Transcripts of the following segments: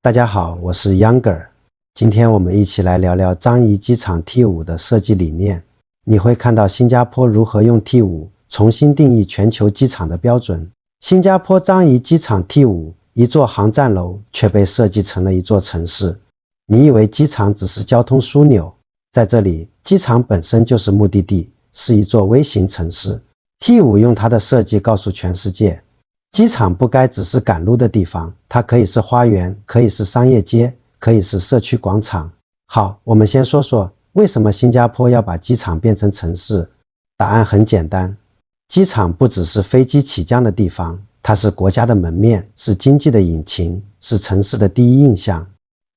大家好，我是 Younger。今天我们一起来聊聊樟宜机场 T5 的设计理念。你会看到新加坡如何用 T5 重新定义全球机场的标准。新加坡樟宜机场 T5 一座航站楼却被设计成了一座城市。你以为机场只是交通枢纽，在这里，机场本身就是目的地，是一座微型城市。T5 用它的设计告诉全世界，机场不该只是赶路的地方，它可以是花园，可以是商业街，可以是社区广场。好，我们先说说为什么新加坡要把机场变成城市。答案很简单，机场不只是飞机起降的地方，它是国家的门面，是经济的引擎，是城市的第一印象。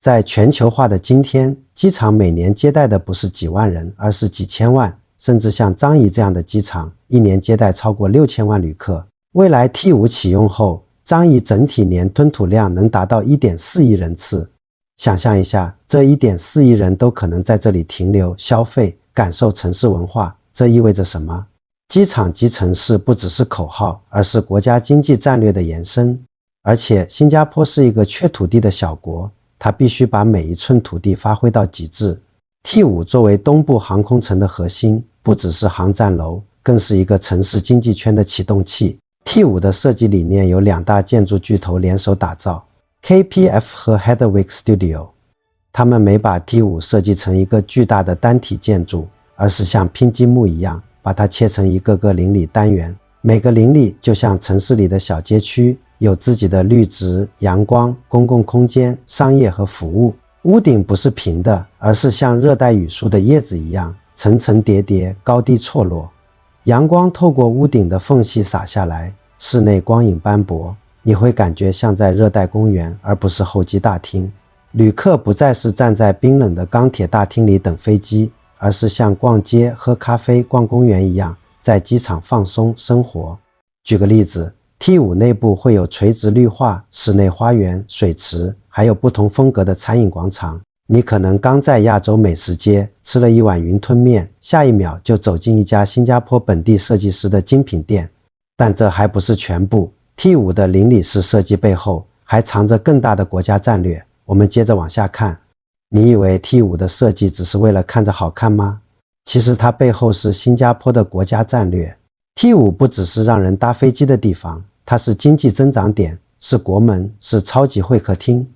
在全球化的今天，机场每年接待的不是几万人，而是几千万，甚至像樟宜这样的机场，一年接待超过6000万旅客。未来 T5 启用后，樟宜整体年吞吐量能达到 1.4 亿人次。想象一下，这 1.4 亿人都可能在这里停留、消费、感受城市文化，这意味着什么？机场及城市不只是口号，而是国家经济战略的延伸。而且新加坡是一个缺土地的小国，它必须把每一寸土地发挥到极致。T5 作为东部航空城的核心，不只是航站楼，更是一个城市经济圈的启动器。T5 的设计理念由2大建筑巨头联手打造， KPF 和 Heatherwick Studio。 他们没把 T5 设计成一个巨大的单体建筑，而是像拼积木一样，把它切成一个个邻里单元。每个邻里就像城市里的小街区，有自己的绿植、阳光、公共空间、商业和服务。屋顶不是平的，而是像热带雨树的叶子一样，层层叠叠，高低错落。阳光透过屋顶的缝隙洒下来，室内光影斑驳，你会感觉像在热带公园，而不是候机大厅。旅客不再是站在冰冷的钢铁大厅里等飞机，而是像逛街、喝咖啡、逛公园一样，在机场放松生活。举个例子， T5 内部会有垂直绿化、室内花园、水池，还有不同风格的餐饮广场。你可能刚在亚洲美食街吃了一碗云吞面，下一秒就走进一家新加坡本地设计师的精品店。但这还不是全部， T5 的邻里式设计背后还藏着更大的国家战略。我们接着往下看。你以为 T5 的设计只是为了看着好看吗？其实它背后是新加坡的国家战略。 T5 不只是让人搭飞机的地方，它是经济增长点，是国门，是超级会客厅。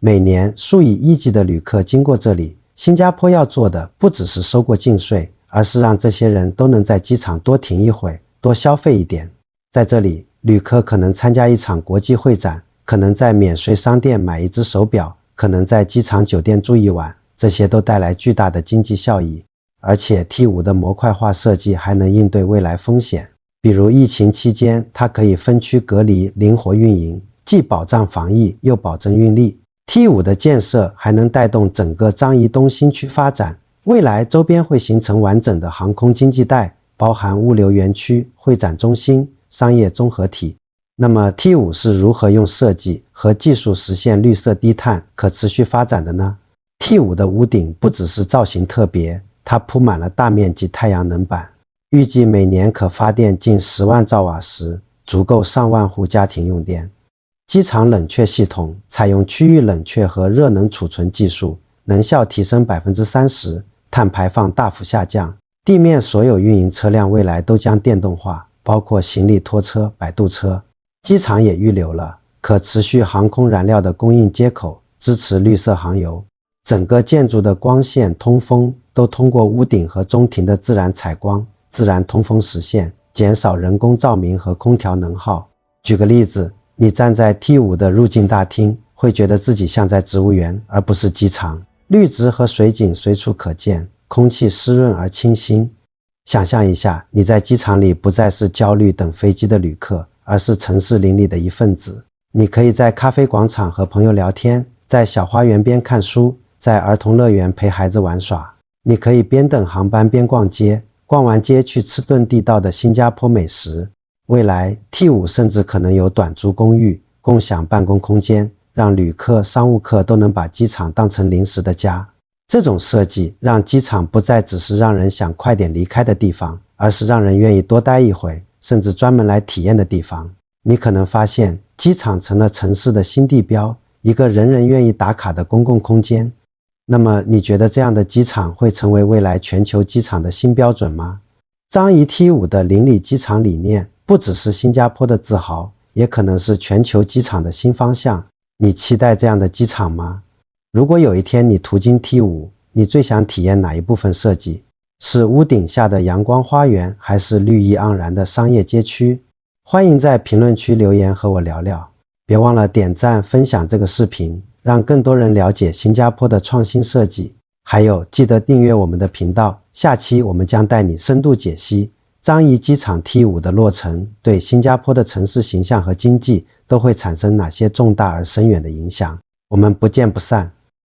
每年数以亿计的旅客经过这里，新加坡要做的不只是收过境税，而是让这些人都能在机场多停一会，多消费一点。在这里，旅客可能参加一场国际会展，可能在免税商店买一只手表，可能在机场酒店住一晚，这些都带来巨大的经济效益。而且 T5 的模块化设计还能应对未来风险，比如疫情期间，它可以分区隔离，灵活运营，既保障防疫又保证运力。T5 的建设还能带动整个樟宜东新区发展，未来周边会形成完整的航空经济带，包含物流园区、会展中心、商业综合体。那么 T5 是如何用设计和技术实现绿色低碳、可持续发展的呢？ T5 的屋顶不只是造型特别，它铺满了大面积太阳能板，预计每年可发电近10万兆瓦时，足够上万户家庭用电。机场冷却系统采用区域冷却和热能储存技术，能效提升 30%， 碳排放大幅下降。地面所有运营车辆未来都将电动化，包括行李拖车、摆渡车。机场也预留了可持续航空燃料的供应接口，支持绿色航油。整个建筑的光线、通风都通过屋顶和中庭的自然采光、自然通风实现，减少人工照明和空调能耗。举个例子，你站在 T5 的入境大厅，会觉得自己像在植物园，而不是机场。绿植和水景随处可见，空气湿润而清新。想象一下，你在机场里不再是焦虑等飞机的旅客，而是城市邻里的一份子。你可以在咖啡广场和朋友聊天，在小花园边看书，在儿童乐园陪孩子玩耍。你可以边等航班边逛街，逛完街去吃顿地道的新加坡美食。未来 T5 甚至可能有短租公寓、共享办公空间，让旅客、商务客都能把机场当成临时的家。这种设计让机场不再只是让人想快点离开的地方，而是让人愿意多待一会，甚至专门来体验的地方。你可能发现，机场成了城市的新地标，一个人人愿意打卡的公共空间。那么你觉得这样的机场会成为未来全球机场的新标准吗？樟宜 T5 的邻里机场理念不只是新加坡的自豪，也可能是全球机场的新方向。你期待这样的机场吗？如果有一天你途经 T5， 你最想体验哪一部分设计？是屋顶下的阳光花园，还是绿意盎然的商业街区？欢迎在评论区留言和我聊聊。别忘了点赞分享这个视频，让更多人了解新加坡的创新设计。还有，记得订阅我们的频道，下期我们将带你深度解析樟宜机场 T5 的落成对新加坡的城市形象和经济都会产生哪些重大而深远的影响。我们不见不散。